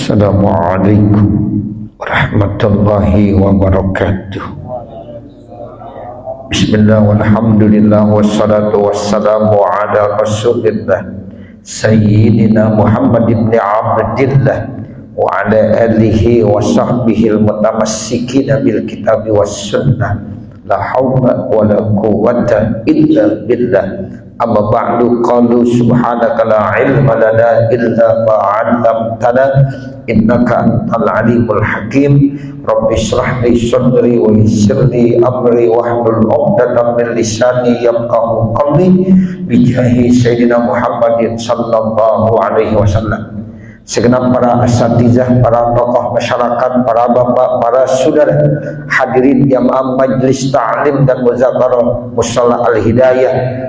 Assalamualaikum warahmatullahi wabarakatuh. Bismillah walhamdulillah wassalatu wassalamu ala rasulillah Sayyidina Muhammad ibn Abdillah wa ala alihi wa sahbihi al-mutamassikina bil kitabi was sunnah la hawla wa la quwwata illa billah. Amma ba'du, qalu subhanaka la ilma lana illa ma 'allamtana innaka antal alimul hakim. Rabbi shrah li sadri wa yassir li amri wahlul 'uqdatam min lisani yafqahu qawli bi jahi sayyidina Muhammadin sallallahu alaihi wasallam. Segenap para asatizah, para tokoh masyarakat, para bapak, para saudara hadirin jamaah majlis ta'lim dan muzakarah Mushola Al-Hidayah,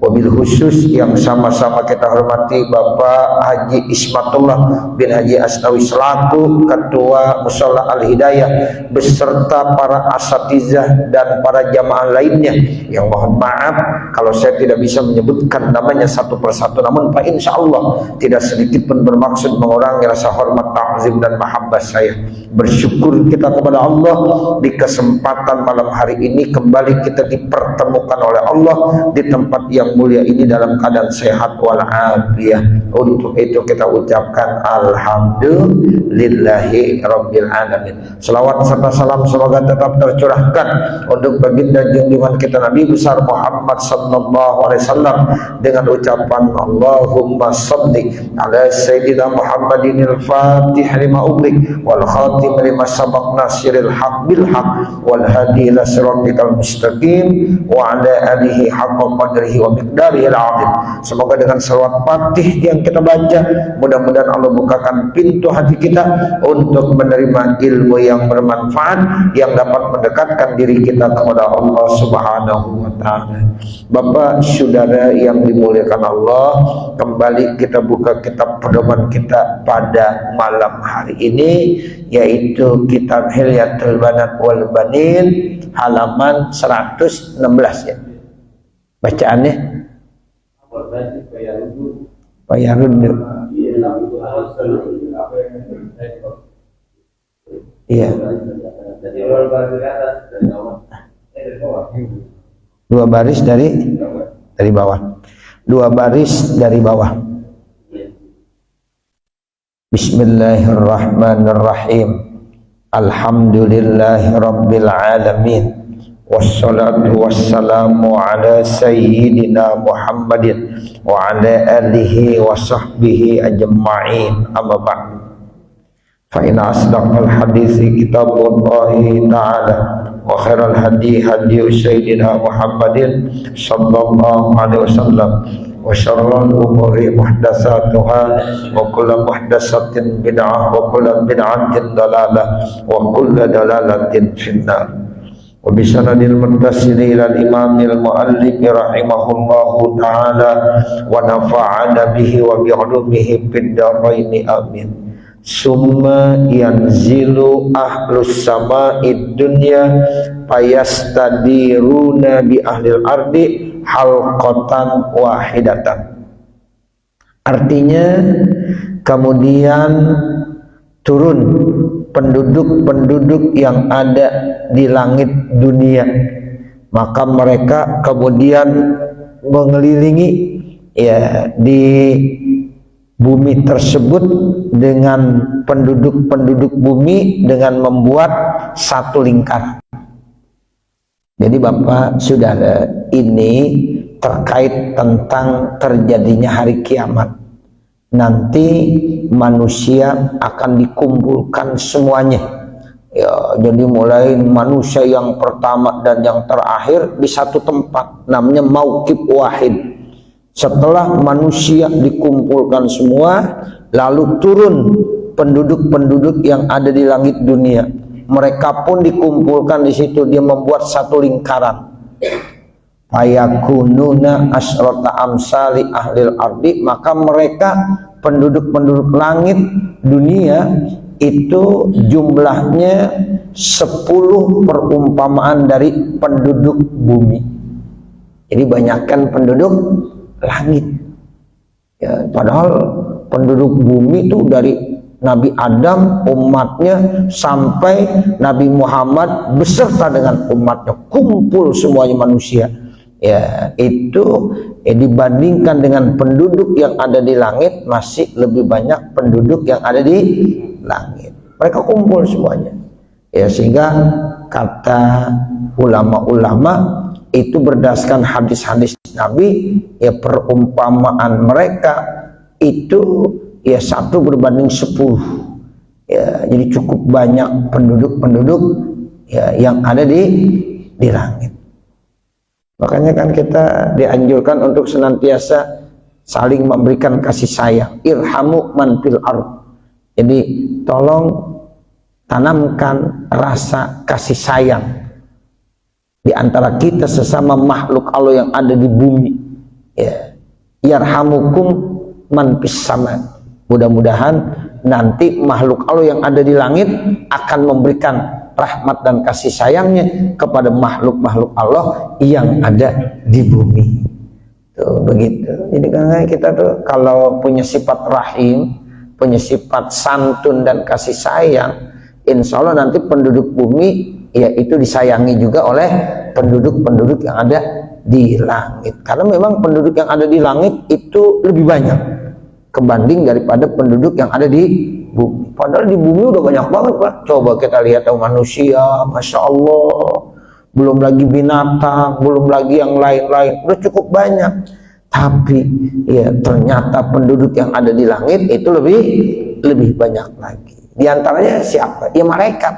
wabil khusus yang sama-sama kita hormati Bapak Haji Ismatullah bin Haji Asnawi selaku Ketua Mushola Al-Hidayah beserta para asatizah dan para jamaah lainnya yang mohon maaf kalau saya tidak bisa menyebutkan namanya satu persatu, namun Pak insya Allah tidak sedikit pun bermaksud mengurangi rasa hormat, ta'zim dan mahabbah saya. Bersyukur kita kepada Allah di kesempatan malam hari ini kembali kita dipertemukan oleh Allah di tempat yang mulia ini dalam keadaan sehat walafiat. Untuk itu kita ucapkan alhamdulillahi rabbil alamin. Selawat serta salam semoga tetap tercurahkan untuk baginda junjungan kita Nabi besar Muhammad sallallahu alaihi wasallam dengan ucapan Allahumma shalli ala sayyidina Muhammadinil fatih lima ublik wal khatim lima sabaq nasiril haq bil haq wal hadi ila siratal mustaqim wa ala alihi haqqa qadrihi wa daril azim. Semoga dengan salawat fatih yang kita baca mudah-mudahan Allah bukakan pintu hati kita untuk menerima ilmu yang bermanfaat yang dapat mendekatkan diri kita kepada Allah Subhanahu wa taala. Bapak saudara yang dimuliakan Allah, kembali kita buka kitab pedoman kita pada malam hari ini yaitu kitab Hilyatul Banat wal Banin halaman 116 ya. Bacaannya Bayarun. Iya. Dua baris dari bawah. Dua baris dari bawah. Bismillahirrahmanirrahim. Alhamdulillahirabbil alamin. Wassalatu wassalamu ala sayyidina Muhammadin wa ala alihi wa sahbihi ajma'in. Amma ba'd, fa inna asdaqal hadithi kitabullahi ta'ala wa khairal hadi hadi sayyidina Muhammadin sallallahu alaihi wasallam wa syarrul umuri muhdatsatuha wa kullu muhdatsatin bid'ah wa kullu bid'atin dalalah wa kullu dalalatin finnar. Wa bisanadil muttasili ilal imamil muallif rahimahullahu ta'ala wa nafa'ana bihi wa bi'ulumihi fid dharaini amin. Summa yanzilu ahlus sama'id dunya fayastadiruna bi ahlil ardi halqatan wahidatan. Artinya kemudian turun penduduk-penduduk yang ada di langit dunia, maka mereka kemudian mengelilingi ya di bumi tersebut dengan penduduk-penduduk bumi dengan membuat satu lingkaran. Jadi Bapak Saudara, ini terkait tentang terjadinya hari kiamat. Nanti manusia akan dikumpulkan semuanya ya, jadi mulai manusia yang pertama dan yang terakhir di satu tempat namanya mauqif wahid. Setelah manusia dikumpulkan semua, lalu turun penduduk-penduduk yang ada di langit dunia, mereka pun dikumpulkan di situ, dia membuat satu lingkaran. Ayakununa asrota amsali ahlil ardi, maka mereka penduduk-penduduk langit dunia itu jumlahnya 10 perumpamaan dari penduduk bumi. Jadi banyakkan penduduk langit ya, padahal penduduk bumi itu dari Nabi Adam, umatnya, sampai Nabi Muhammad beserta dengan umatnya, kumpul semuanya manusia. Ya, itu dibandingkan dengan penduduk yang ada di langit, masih lebih banyak penduduk yang ada di langit. Mereka kumpul semuanya. Ya, sehingga kata ulama-ulama itu berdasarkan hadis-hadis Nabi, ya perumpamaan mereka itu ya 1 berbanding 10. Ya, jadi cukup banyak penduduk-penduduk ya yang ada di langit. Makanya kan kita dianjurkan untuk senantiasa saling memberikan kasih sayang. Irhamu man fil ard. Jadi tolong tanamkan rasa kasih sayang di antara kita sesama makhluk Allah yang ada di bumi. Ya. Yarhamukum man fis sama. Mudah-mudahan nanti makhluk Allah yang ada di langit akan memberikan rahmat dan kasih sayangnya kepada makhluk-makhluk Allah yang ada di bumi. Tuh begitu. Jadi karena kita tuh kalau punya sifat rahim, punya sifat santun dan kasih sayang, insya Allah nanti penduduk bumi ya itu disayangi juga oleh penduduk-penduduk yang ada di langit. Karena memang penduduk yang ada di langit itu lebih banyak kebanding daripada penduduk yang ada di bumi. Padahal di bumi udah banyak banget, Pak. Coba kita lihat manusia, Masya Allah, belum lagi binatang, belum lagi yang lain-lain, udah cukup banyak. Tapi ya ternyata penduduk yang ada di langit itu lebih banyak lagi. Di antaranya siapa? Ya malaikat.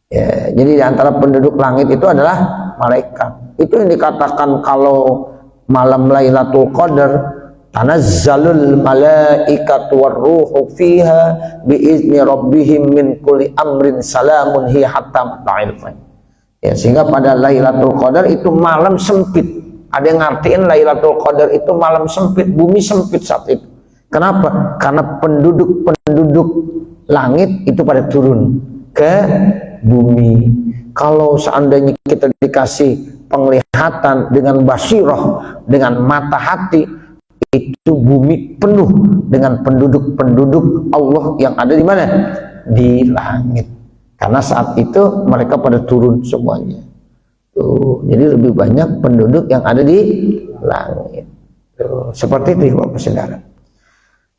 Ya, jadi di antara penduduk langit itu adalah malaikat. Itu yang dikatakan kalau malam Lailatul Qadar, tanazzalul malaikatu warruhu fiha biizni rabbihim min kulli amrin salamun hiya hatta matla'il fajr. Ya, sehingga pada Lailatul Qadar itu malam sempit. Ada yang ngartiin Lailatul Qadar itu malam sempit, bumi sempit saat itu. Kenapa? Karena penduduk langit itu pada turun ke bumi. Kalau seandainya kita dikasih penglihatan dengan basirah, dengan mata hati, itu bumi penuh dengan penduduk-penduduk Allah yang ada di mana? Di langit. Karena saat itu mereka pada turun semuanya. Tuh, jadi lebih banyak penduduk yang ada di langit. Tuh, seperti itu Bapak Saudara.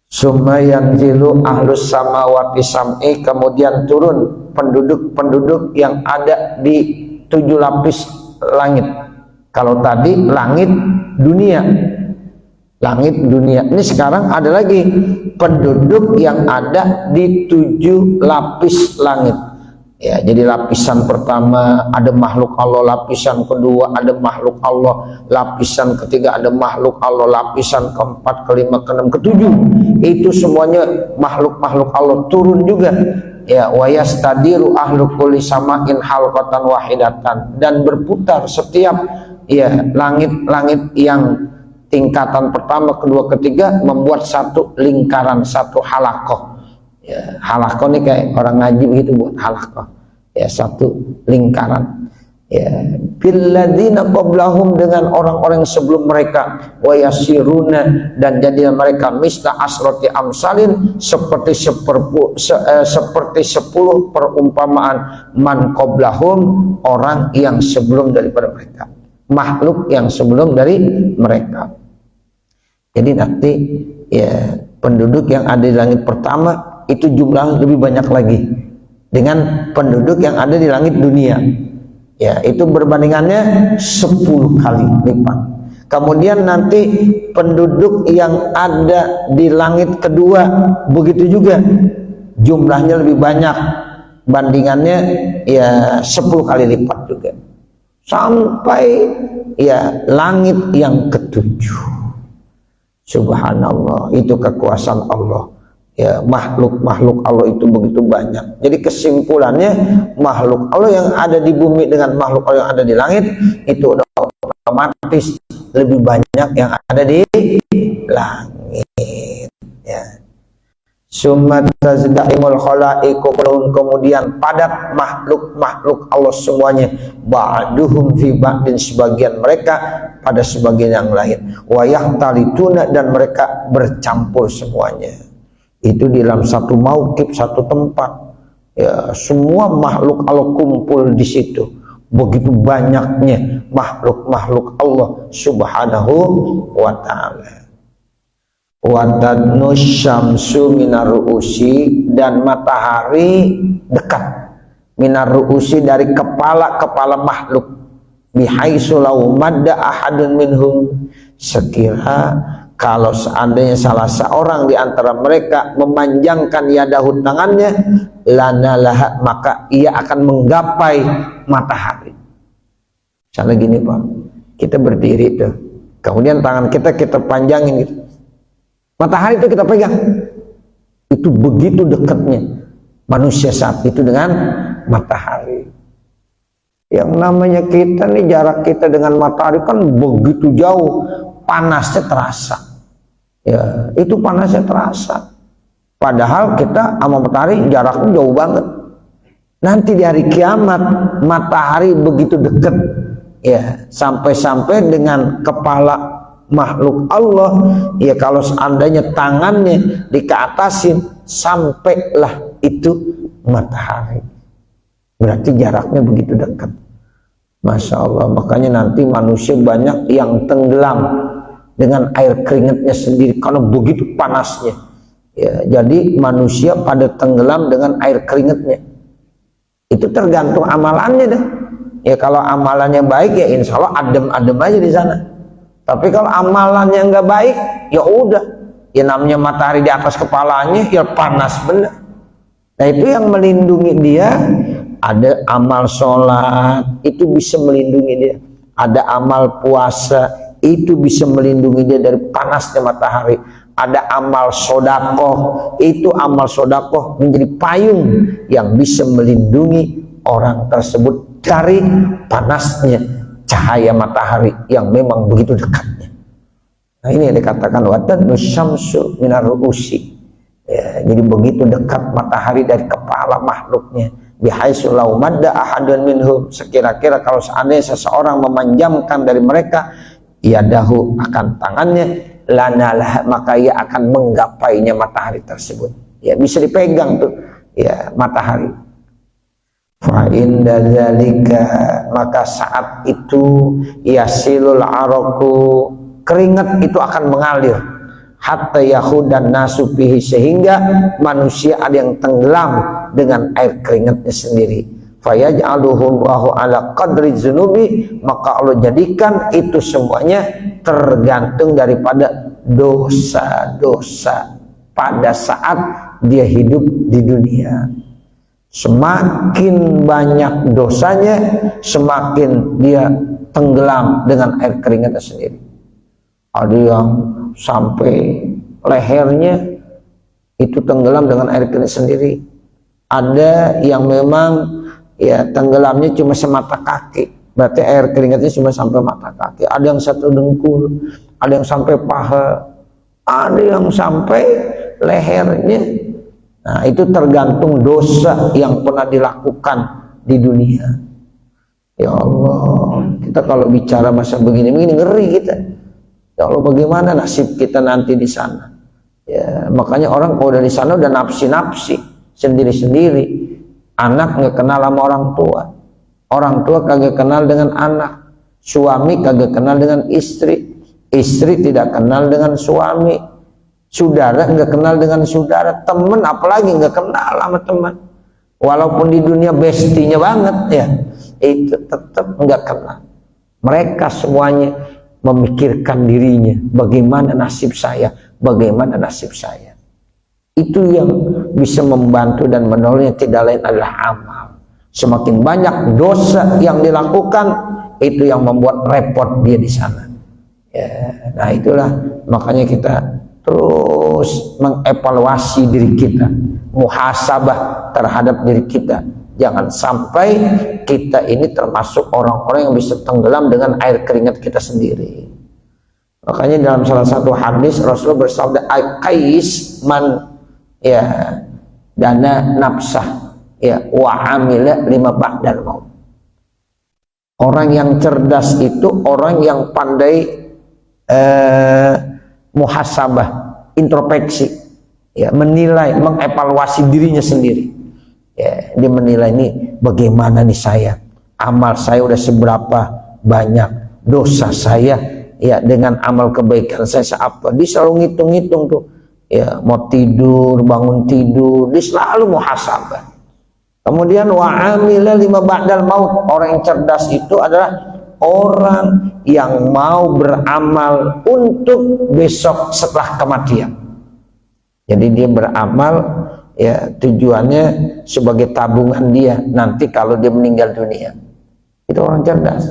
Summa yanzilu ahlus samawati sam'i, kemudian turun penduduk-penduduk yang ada di 7 lapis langit. Kalau tadi langit dunia, langit dunia. Ini sekarang ada lagi penduduk yang ada di 7 lapis langit. Ya, jadi lapisan pertama ada makhluk Allah, lapisan kedua ada makhluk Allah, lapisan ketiga ada makhluk Allah, lapisan keempat, kelima, keenam, ketujuh. Itu semuanya makhluk-makhluk Allah turun juga. Ya, wa yastadiru ahlu kulli sama'in halqatan wahidatan, dan berputar setiap ya langit-langit yang tingkatan pertama, kedua, ketiga membuat satu lingkaran, satu halakoh. Ya, halakoh ini kayak orang ngaji begitu, buat halakoh. Ya, satu lingkaran. Ya, billadzina qablahum, dengan orang-orang sebelum mereka, wa yasiruna, dan jadi mereka misla asrati amsalin, seperti 10 perumpamaan man qablahum, orang yang sebelum daripada mereka, makhluk yang sebelum dari mereka. Jadi nanti ya penduduk yang ada di langit pertama itu jumlah lebih banyak lagi dengan penduduk yang ada di langit dunia. Ya, itu berbandingannya 10 kali lipat. Kemudian nanti penduduk yang ada di langit kedua begitu juga, jumlahnya lebih banyak, bandingannya ya 10 kali lipat juga, sampai ya langit yang ketujuh. Subhanallah, itu kekuasaan Allah. Ya, makhluk-makhluk Allah itu begitu banyak. Jadi kesimpulannya, makhluk Allah yang ada di bumi dengan makhluk Allah yang ada di langit itu udah otomatis lebih banyak yang ada di langit. Ya. Summa tazda'imul khalaiqu, kemudian padat makhluk-makhluk Allah semuanya, ba'duhum fi ba'din, sebagian mereka pada sebagian yang lain, wa yahtalituna, dan mereka bercampur semuanya. itu di dalam satu mauqif, satu tempat, ya semua makhluk Allah kumpul di situ. Begitu banyaknya makhluk-makhluk Allah Subhanahu wa ta'ala. Wa tadnu syamsu minar ru'usi, dan matahari dekat minar ru'usi dari kepala-kepala makhluk, bihaitsu law madda ahadun minhum, sekira kalau seandainya salah seorang di antara mereka memanjangkan yadahu, tangannya, lanalaha, maka ia akan menggapai matahari. Misalnya gini Pak, kita berdiri tuh, kemudian tangan kita panjangin gitu, matahari itu kita pegang, itu begitu dekatnya manusia saat itu dengan matahari. Yang namanya kita nih, jarak kita dengan matahari kan begitu jauh, panasnya terasa. Ya, itu panasnya terasa. Padahal kita sama matahari jaraknya jauh banget. Nanti di hari kiamat matahari begitu dekat, ya, sampai-sampai dengan kepala makhluk Allah, ya kalau seandainya tangannya dikeatasin, sampailah itu matahari. Berarti jaraknya begitu dekat. Masya Allah, makanya nanti manusia banyak yang tenggelam dengan air keringatnya sendiri karena begitu panasnya. Ya, jadi manusia pada tenggelam dengan air keringatnya. Itu tergantung amalannya deh. Ya kalau amalannya baik ya insya Allah adem-adem aja di sana. Tapi kalau amalannya nggak baik, ya udah. Ya namanya matahari di atas kepalanya, ya panas bener. Nah itu yang melindungi dia. Ada amal sholat, itu bisa melindungi dia. Ada amal puasa, itu bisa melindungi dia dari panasnya matahari. Ada amal sodakoh, itu amal sodakoh menjadi payung yang bisa melindungi orang tersebut dari panasnya cahaya matahari yang memang begitu dekatnya. Nah ini yang dikatakan watannu syamsu minar ru'usi, ya, jadi begitu dekat matahari dari kepala makhluknya. Bihaitsu law madda ahadun minhum, sekira-kira kalau seandainya seseorang memanjamkan dari mereka yadahu, akan tangannya, lanalah, maka ia akan menggapainya matahari tersebut. Ya bisa dipegang tuh, ya matahari. Fa inda dzalika, maka saat itu yasilul araku, keringat itu akan mengalir, hatta yahudan nasu bihi, sehingga manusia ada yang tenggelam dengan air keringatnya sendiri. Fayaj'aluhu Allahu ala qadri dzunubi, maka Allah jadikan itu semuanya tergantung daripada dosa-dosa pada saat dia hidup di dunia. Semakin banyak dosanya, semakin dia tenggelam dengan air keringatnya sendiri. Ada yang sampai lehernya itu tenggelam dengan air keringat sendiri. Ada yang memang ya tenggelamnya cuma semata kaki, berarti air keringatnya cuma sampai mata kaki. Ada yang satu dengkul, ada yang sampai paha, ada yang sampai lehernya. Nah itu tergantung dosa yang pernah dilakukan di dunia. Ya Allah, kita kalau bicara masa begini-begini ngeri kita. Ya Allah, bagaimana nasib kita nanti di sana? Ya, makanya orang kalau udah di sana udah nafsi-nafsi sendiri-sendiri. Anak nggak kenal sama orang tua kagak kenal dengan anak, suami kagak kenal dengan istri tidak kenal dengan suami, saudara nggak kenal dengan saudara, teman apalagi nggak kenal sama teman. Walaupun di dunia bestinya banget ya, itu tetap nggak kenal. Mereka semuanya memikirkan dirinya, bagaimana nasib saya, bagaimana nasib saya. Itu yang bisa membantu dan menolongnya tidak lain adalah amal. Semakin banyak dosa yang dilakukan, itu yang membuat repot dia di sana. Ya, nah itulah makanya kita terus mengevaluasi diri kita, muhasabah terhadap diri kita. Jangan sampai kita ini termasuk orang-orang yang bisa tenggelam dengan air keringat kita sendiri. Makanya dalam salah satu hadis Rasulullah bersabda, "Qais man ya dana nafsah ya wa amila lima ba'dal maut." Orang yang cerdas itu orang yang pandai muhasabah, introspeksi. ya, menilai, mengevaluasi dirinya sendiri. Ya, dia menilai ini bagaimana nih saya, amal saya udah seberapa banyak, dosa saya ya dengan amal kebaikan saya seapa. Dia selalu ngitung-ngitung tuh, ya, mau tidur, bangun tidur, dia selalu muhasabah. Kemudian wa amila lima ba'dal maut, orang yang cerdas itu adalah orang yang mau beramal untuk besok setelah kematian. Jadi dia beramal ya tujuannya sebagai tabungan dia nanti kalau dia meninggal dunia. Itu orang cerdas.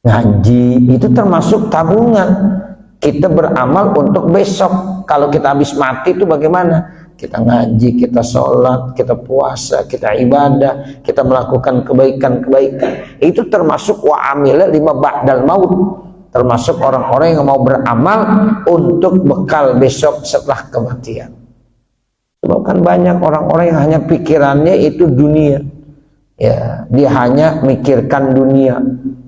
Ngaji itu termasuk tabungan. Kita beramal untuk besok. Kalau kita habis mati itu bagaimana? Kita ngaji, kita sholat, kita puasa, kita ibadah, kita melakukan kebaikan-kebaikan. Itu termasuk wa amila lima ba'dal maut. Termasuk orang-orang yang mau beramal untuk bekal besok setelah kematian. Sebab kan banyak orang-orang yang hanya pikirannya itu dunia. Ya, dia hanya mikirkan dunia,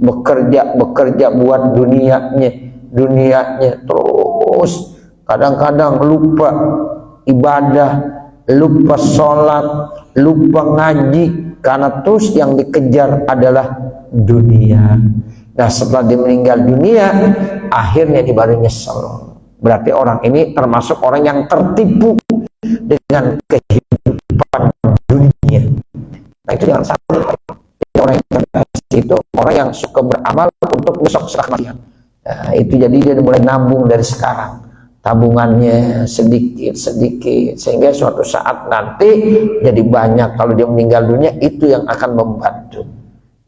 bekerja buat dunianya terus. Kadang-kadang lupa ibadah, lupa sholat, lupa ngaji, karena terus yang dikejar adalah dunia. Nah, setelah dia meninggal dunia, akhirnya dia baru nyesel. Berarti orang ini termasuk orang yang tertipu dengan kehidupan dunia. Nah, itu jangan sampai. Orang yang itu orang yang suka beramal untuk besok setelah kematian. Nah, itu jadi dia mulai nabung dari sekarang, tabungannya sedikit sehingga suatu saat nanti jadi banyak. Kalau dia meninggal dunia, itu yang akan membantu.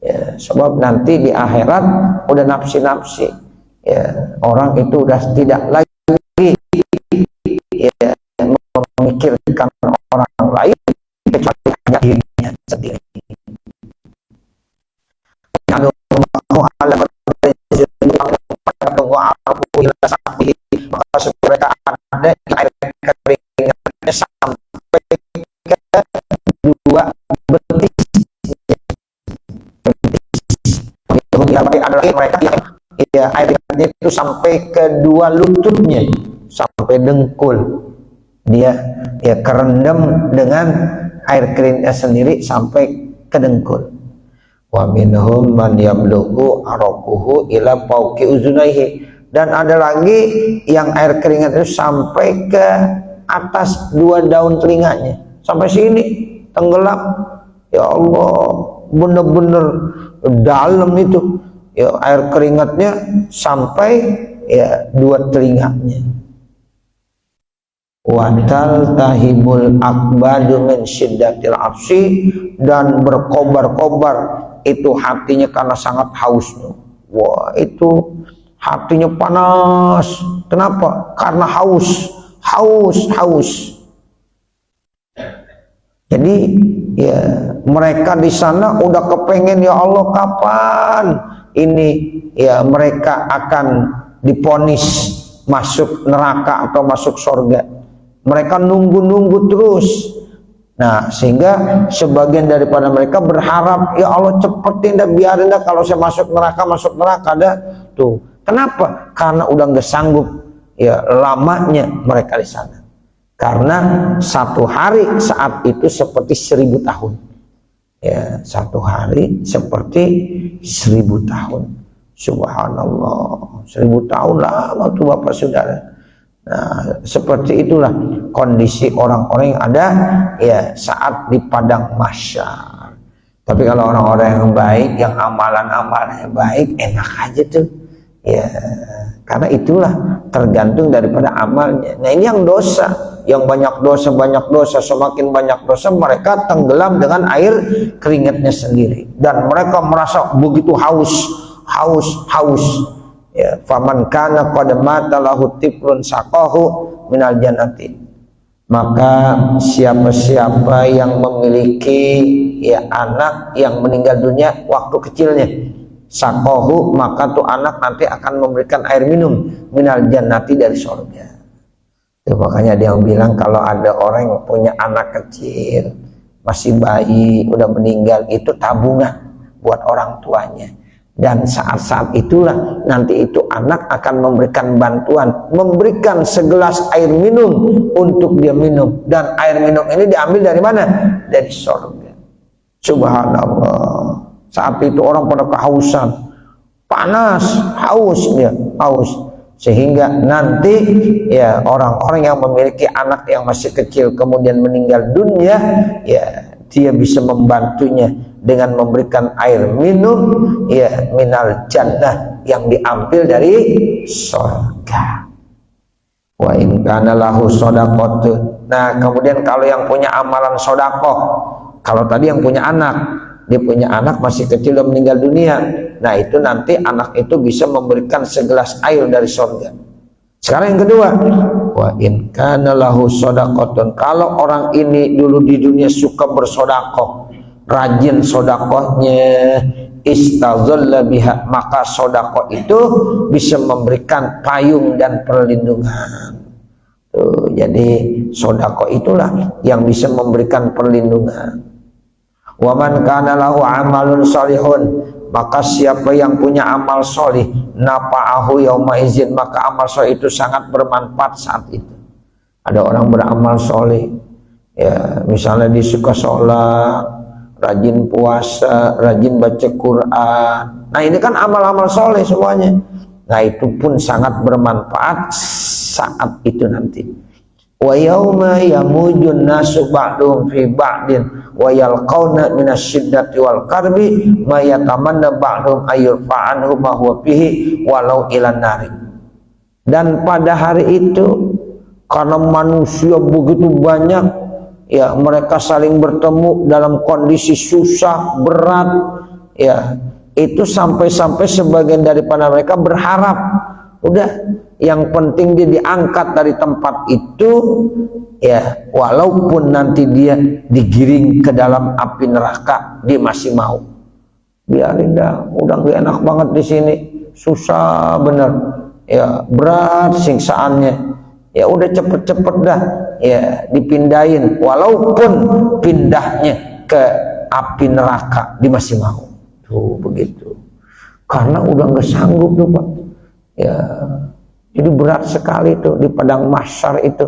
Ya, sebab nanti di akhirat udah nafsi-nafsi. Ya, orang itu udah tidak lagi ya, memikirkan orang lain kecuali hanya dirinya sendiri. Maka mereka ada air keringatnya sampai ke 2 betis. Ada lagi mereka yang ya, air keringatnya itu sampai ke 2 lututnya, sampai dengkul. Dia ya kerendam dengan air keringatnya sendiri sampai ke dengkul. Wa minhum man yablughu araquhu ila fawqi uzunaihi, dan ada lagi yang air keringat itu sampai ke atas 2 daun telinganya, sampai sini tenggelam. Ya Allah, benar-benar dalam itu ya, air keringatnya sampai ya 2 telinganya. Wa taltahibul akbadu min syiddatil afsi, dan berkobar-kobar itu hatinya karena sangat haus. Wah, itu hatinya panas. Kenapa? Karena haus. Jadi ya, mereka di sana udah kepengen, ya Allah, kapan ini ya mereka akan diponis masuk neraka atau masuk surga. Mereka nunggu-nunggu terus. Nah, sehingga sebagian daripada mereka berharap, ya Allah cepetin dah, biarin dah kalau saya masuk neraka dah. Tuh, kenapa? Karena udah nggak sanggup ya lamanya mereka di sana. Karena 1 hari saat itu seperti 1000 tahun. Ya, 1 hari seperti 1000 tahun. Subhanallah, 1000 tahun lama tuh Bapak Saudara. Nah, seperti itulah kondisi orang-orang yang ada ya saat di padang mahsyar. Tapi kalau orang-orang yang baik, yang amalan-amalannya baik, enak aja tuh. Ya, karena itulah tergantung daripada amalnya. Nah, ini yang dosa, yang banyak dosa, semakin banyak dosa mereka tenggelam dengan air keringatnya sendiri, dan mereka merasa begitu haus. Ya, faman kana qad mata lahu tiflun saqahu minal jannati, maka siapa-siapa yang memiliki ya anak yang meninggal dunia waktu kecilnya, saqahu, maka tuh anak nanti akan memberikan air minum minal jannati, dari surga. Tuh, makanya dia bilang kalau ada orang yang punya anak kecil masih bayi udah meninggal, itu tabungan buat orang tuanya. Dan saat-saat itulah nanti itu anak akan memberikan bantuan, memberikan segelas air minum untuk dia minum. Dan air minum ini diambil dari mana? Dari surga. Subhanallah. Saat itu orang pada kehausan, panas, haus dia, haus. Sehingga nanti ya orang-orang yang memiliki anak yang masih kecil kemudian meninggal dunia, ya dia bisa membantunya dengan memberikan air minum ya minal jannah yang diambil dari surga. Wa in kana lahu shadaqatun. Nah, kemudian kalau yang punya amalan sedekah, kalau tadi yang punya anak, dia punya anak masih kecil dan meninggal dunia, nah itu nanti anak itu bisa memberikan segelas air dari surga. Sekarang yang kedua, wa in kana lahu shadaqatun. Kalau orang ini dulu di dunia suka bersedekah, rajin sedekahnya, istazalla biha, maka sedekah itu bisa memberikan payung dan perlindungan. Tuh, jadi sedekah itulah yang bisa memberikan perlindungan. Wa man kana lahu amalun shalihun, maka siapa yang punya amal solih, nafa'ahu yauma izin, maka amal solih itu sangat bermanfaat saat itu. Ada orang beramal solih, ya misalnya dia suka sholat, rajin puasa, rajin baca Quran. Nah ini kan amal-amal soleh semuanya. Nah itu pun sangat bermanfaat saat itu nanti. Wa yauma yamujun nasu ba'dhum fi ba'din wa yalqauna minasyiddati wal karbi ma yatamanna ba'dhum ayyurfa'anhu ma huwa fihi walau ilan nari. Dan pada hari itu karena manusia begitu banyak, ya mereka saling bertemu dalam kondisi susah, berat, ya itu sampai-sampai sebagian daripada mereka berharap udah yang penting dia diangkat dari tempat itu, ya walaupun nanti dia digiring ke dalam api neraka, dia masih mau. Biarin dah, udah gak enak banget di sini, susah bener, ya berat siksaannya, ya udah cepet-cepet dah, ya dipindahin, walaupun pindahnya ke api neraka, dia masih mau. Tuh begitu, karena udah gak sanggup tuh Pak, ya. Jadi berat sekali itu di padang mahsyar itu,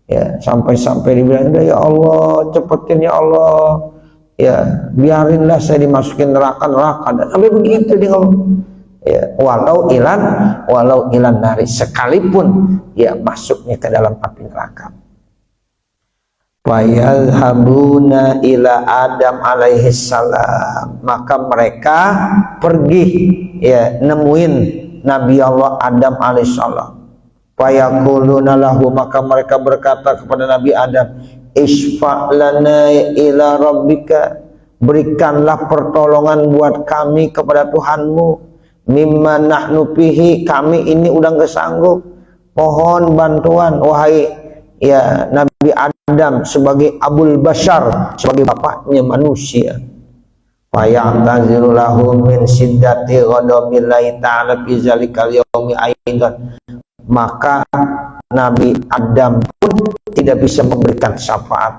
ya sampai-sampai dibilang, ya Allah cepetin ya Allah, ya biarinlah saya dimasukin neraka dan sampai begitu dia ngomong, ya walau ilan nari, sekalipun ya masuknya ke dalam api neraka. Fayadhabuna ila Adam alaihi salam, maka mereka pergi ya nemuin Nabi Allah Adam alaihissalam. Fayaquluna lahu, maka mereka berkata kepada Nabi Adam, isfa' lana ila rabbika, berikanlah pertolongan buat kami kepada Tuhanmu, mimma nahnu fihi, kami ini udah gak sanggup, mohon bantuan wahai ya Nabi Adam sebagai Abul Bashar, sebagai bapaknya manusia. Faya'taziru lahum min siddati ghadabillahi ta'ala fi zalikal yaumi aidan, maka Nabi Adam pun tidak bisa memberikan syafaat,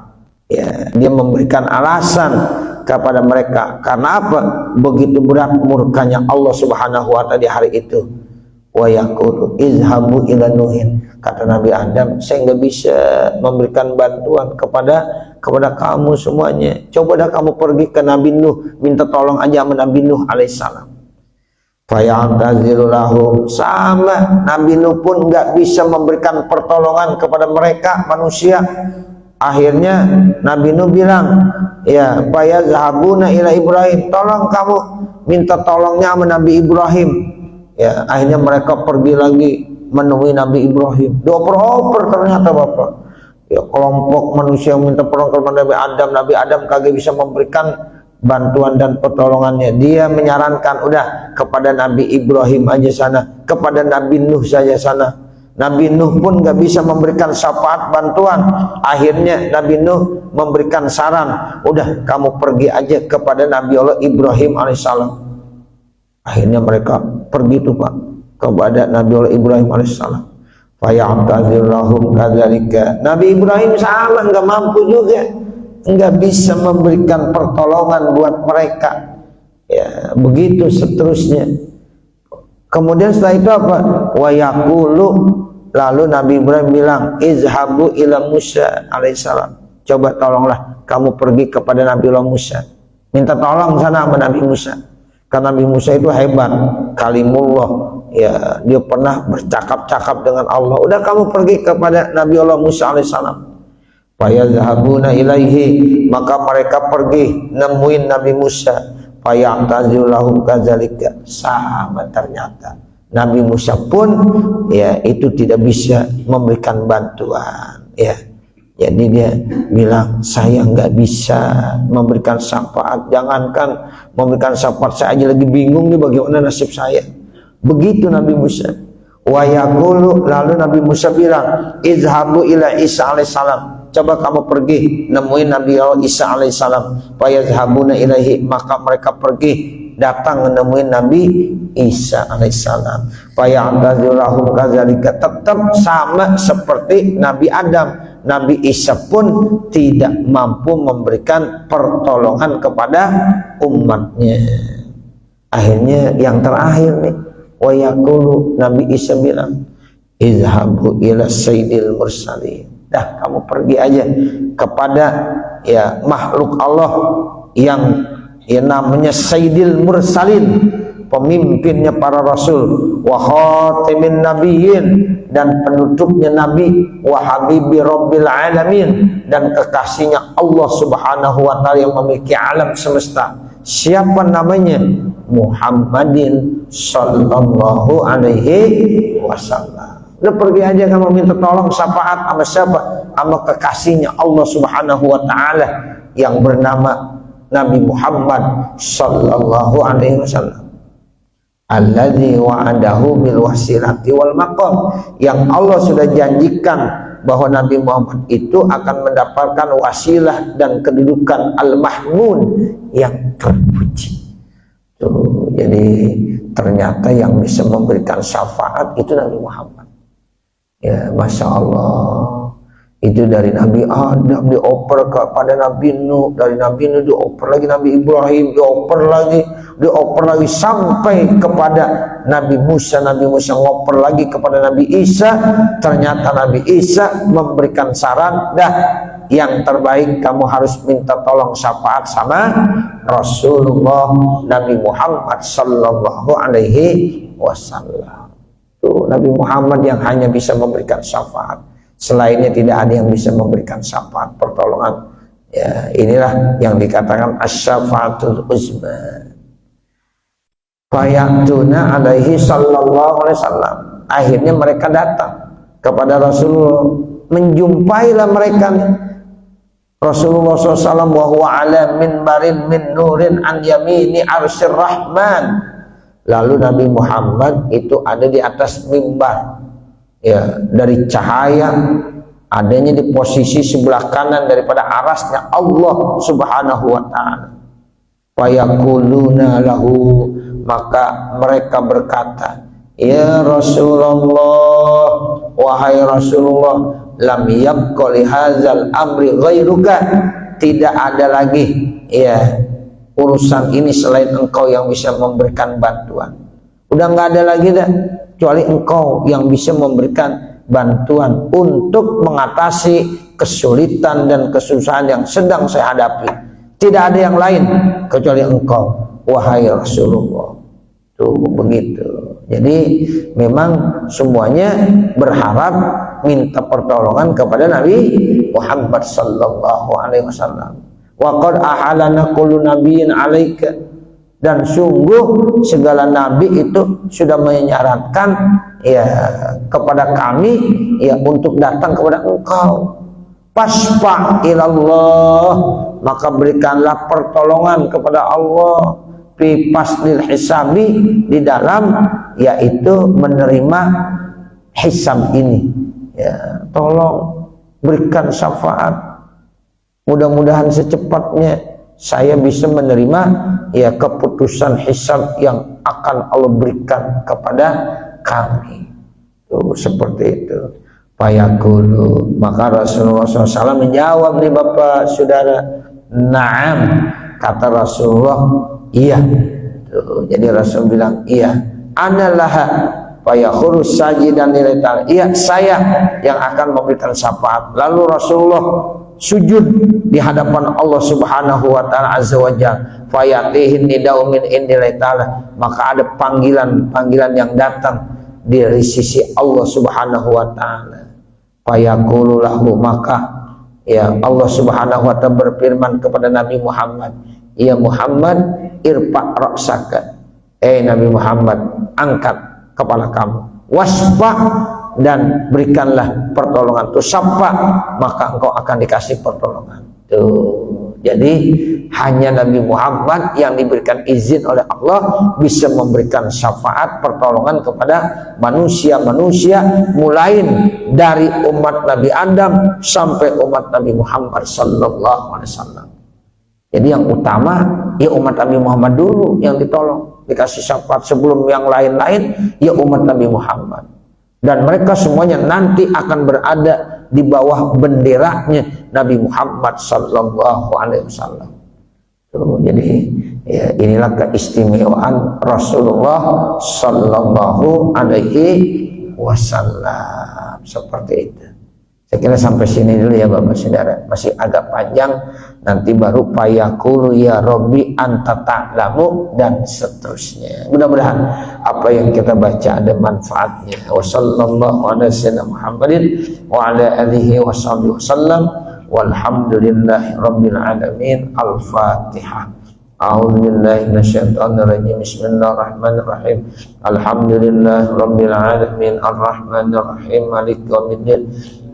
ya dia memberikan alasan kepada mereka karena apa? Begitu berat murkanya Allah Subhanahu wa ta'ala di hari itu. Wa yaqulu izhabu ila nuhin, kata Nabi Adam, saya nggak bisa memberikan bantuan kepada kamu semuanya, coba dah kamu pergi ke Nabi Nuh, minta tolong aja sama Nabi Nuh alaihissalam. Faya'taziru lahum, sama Nabi Nuh pun nggak bisa memberikan pertolongan kepada mereka manusia. Akhirnya Nabi Nuh bilang, ya fayazhabuna ila Ibrahim, tolong kamu minta tolongnya sama Nabi Ibrahim. Ya, akhirnya mereka pergi lagi menemui Nabi Ibrahim. Dioper-oper ternyata Bapak, ya kelompok manusia yang minta pertolongan kepada Nabi Adam. Nabi Adam kagak bisa memberikan bantuan dan pertolongannya. Dia menyarankan udah kepada Nabi Ibrahim aja sana, kepada Nabi Nuh saja sana. Nabi Nuh pun gak bisa memberikan syafaat bantuan. Akhirnya Nabi Nuh memberikan saran, udah kamu pergi aja kepada Nabi Allah Ibrahim alaihissalam. Akhirnya mereka pergi tuh Pak kepada Nabi Allah Ibrahim alaihissalam. Faya'tazirulahum kadzalika, Nabi Ibrahim sama nggak mampu juga, nggak bisa memberikan pertolongan buat mereka. Ya, begitu seterusnya. Kemudian setelah itu apa? Wa yaqulu, lalu Nabi Ibrahim bilang, izhabu ila Musa alaihissalam. Coba tolonglah kamu pergi kepada Nabiullah Musa. Minta tolong sana sama Nabi Musa. Karena Nabi Musa itu hebat, kalimullah. Ya, dia pernah bercakap-cakap dengan Allah. Udah kamu pergi kepada Nabiullah Musa alaihissalam. Fayadhabuna ilaihi, maka mereka pergi nemuin Nabi Musa. Fayatazulahum kadzalika, sama ternyata Nabi Musa pun ya itu tidak bisa memberikan bantuan ya. Jadi dia bilang, saya nggak bisa memberikan syafaat, jangankan memberikan syafaat, saya aja lagi bingung nih bagaimana nasib saya. Begitu Nabi Musa. Wa yaqulu, lalu Nabi Musa bilang, izhabu ila Isa alaihissalam, coba kamu pergi nemuin Nabi Isa alaihissalam. Fayazhabuna ilaihi, maka mereka pergi datang menemuin Nabi Isa alaihissalam. Fayatazulahum kadzalika, tetap sama seperti Nabi Adam. Nabi Isa pun tidak mampu memberikan pertolongan kepada umatnya. Akhirnya yang terakhir nih, wa yaqulu, Nabi Isa bilang, izhabu ila sayyidil mursalin. Dah kamu pergi aja kepada ya makhluk Allah yang namanya Sayyidil Mursalin, pemimpinnya para rasul, wa khatimin nabiyyin, dan penutupnya nabi, wa habibi rabbil alamin, dan kekasihnya Allah Subhanahu wa taala yang memiliki alam semesta. Siapa namanya? Muhammadin sallallahu alaihi wasallam. Udah pergi aja kamu minta tolong syafaat sama siapa? Sama kekasihnya Allah Subhanahu wa taala yang bernama Nabi Muhammad sallallahu alaihi wasallam. Alladzi wa'adahu bil wasilati wal maqam, yang Allah sudah janjikan bahwa Nabi Muhammad itu akan mendapatkan wasilah dan kedudukan al-mahmud, yang terpuji. Tuh, jadi ternyata yang bisa memberikan syafaat itu Nabi Muhammad. Ya, Masya Allah. Itu dari Nabi Adam dioper kepada Nabi Nuh, dari Nabi Nuh dioper lagi Nabi Ibrahim, dioper lagi sampai kepada Nabi Musa. Nabi Musa ngoper lagi kepada Nabi Isa. Ternyata Nabi Isa memberikan saran, dah yang terbaik kamu harus minta tolong syafaat sama Rasulullah Nabi Muhammad sallallahu alaihi wasallam. Tuh, Nabi Muhammad yang hanya bisa memberikan syafaat. Selainnya tidak ada yang bisa memberikan syafaat, pertolongan. Ya, inilah yang dikatakan asy-syafaatul uzma. Fayatuna alaihi sallallahu alaihi wasallam. Akhirnya mereka datang kepada Rasulullah, menjumpailah mereka Rasulullah SAW wa huwa ala minbarin min nurin an yamini arsyir rahman. Lalu Nabi Muhammad itu ada di atas mimbar ya, dari cahaya, adanya di posisi sebelah kanan daripada arasnya Allah Subhanahu wa ta'ala. Fayaquluna lahu, maka mereka berkata, ya Rasulullah, wahai Rasulullah, lam yabqa li hadzal amri ghairuka, tidak ada lagi ya urusan ini selain engkau yang bisa memberikan bantuan. Udah nggak ada lagi dah, kecuali engkau yang bisa memberikan bantuan untuk mengatasi kesulitan dan kesusahan yang sedang saya hadapi. Tidak ada yang lain kecuali engkau, wahai Rasulullah. Tuh begitu. Jadi memang semuanya berharap minta pertolongan kepada Nabi Muhammad sallallahu alaihi wasallam. Wa qad ahalana kullu nabiyyin 'alaika, dan sungguh segala nabi itu sudah menyarankan ya kepada kami ya untuk datang kepada engkau. Fasfa ilallah, maka berikanlah pertolongan kepada Allah fi fasdil hisabi, di dalam yaitu menerima hisab ini ya, tolong berikan syafaat. Mudah-mudahan secepatnya saya bisa menerima ya keputusan hisab yang akan Allah berikan kepada kami. Tuh, seperti itu. Fayaqulu, maka Rasulullah SAW menjawab nih Bapak Saudara, na'am, kata Rasulullah, iya, Tuh, jadi Rasul bilang, iya, anallaha fayakhuru sajidan lillahi ta'ala. Iya, saya yang akan memberikan syafaat. Lalu Rasulullah sujud di hadapan Allah Subhanahu wa taala azza wa jalla. Fayatihin nida'u min indillahi ta'ala. Maka ada panggilan yang datang dari sisi Allah Subhanahu wa taala. Fayaqulu lahu, maka ya Allah Subhanahu wa taala berfirman kepada Nabi Muhammad, ya Muhammad, irfa' ra'saka. Nabi Muhammad, angkat kepala kamu. Wasfa, dan berikanlah pertolongan. Tuh sapa, maka engkau akan dikasih pertolongan. Tuh, jadi hanya Nabi Muhammad yang diberikan izin oleh Allah bisa memberikan syafaat pertolongan kepada manusia-manusia, mulai dari umat Nabi Adam sampai umat Nabi Muhammad sallallahu alaihi wasallam. Jadi yang utama ya umat Nabi Muhammad dulu yang ditolong, dikasih syafaat. Sebelum yang lain-lain ya umat Nabi Muhammad. Dan mereka semuanya nanti akan berada di bawah benderanya Nabi Muhammad sallallahu alaihi wasallam. Jadi ya, inilah keistimewaan Rasulullah sallallahu alaihi wasallam. Seperti itu. Saya kira sampai sini dulu ya Bapak Saudara, masih agak panjang, nanti baru fayaqulu ya Rabbi anta ta'lamu dan seterusnya. Mudah-mudahan apa yang kita baca ada manfaatnya. Wassallallahu ala sayyidina Muhammadin wa ala alihi washabihi wasallam walhamdulillahi rabbil alamin. Al-Fatihah. A'udzu billahi minasyaitonir rajim. Bismillahirrahmanirrahim. Alhamdulillahi rabbil alamin arrahmanir rahim maliki yaumiddin.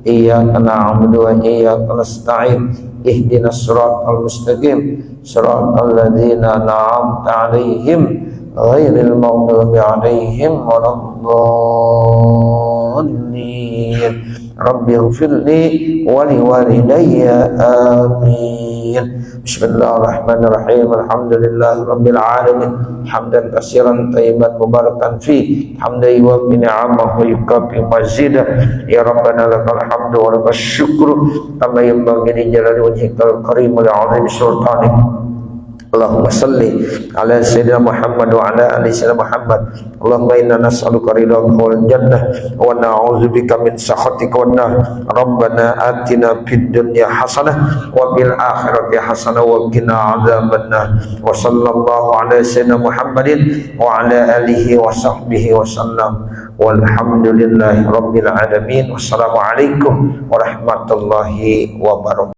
Iyyaka na'budu wa iyyaka nasta'in. Ihdinas siratal mustaqim. Siratal ladzina an'amta 'alaihim ghairil maghdubi 'alaihim waladdallin. Rabbighfirli wa liwalidayya amin. Bismillahirrahmanirrahim. Alhamdulillahi rabbil alamin hamdan katsiran thayyiban mubarakan fi hamdan yuwaffi ni'amahu wa yukafi mazidah. Ya Rabbana lakal hamdu wa lakas syukru kama yanbaghi li jalali wajhikal karim wa li'azimi sultanik. Allahumma salli ala sayyidina Muhammad wa ala ali sayyidina Muhammad. Allahumma inna nas'aluka ridhaka wal jannah wa na'udzubika min sakhatika wan nar. Rabbana atina fid dunya hasanah wa fil akhirati hasanah wa qina adzabannar. Wa sallallahu ala sayyidina Muhammadin wa ala alihi wa sahbihi wa sallam. Walhamdulillahi rabbil alamin. Wassalamu alaikum warahmatullahi wabarakatuh.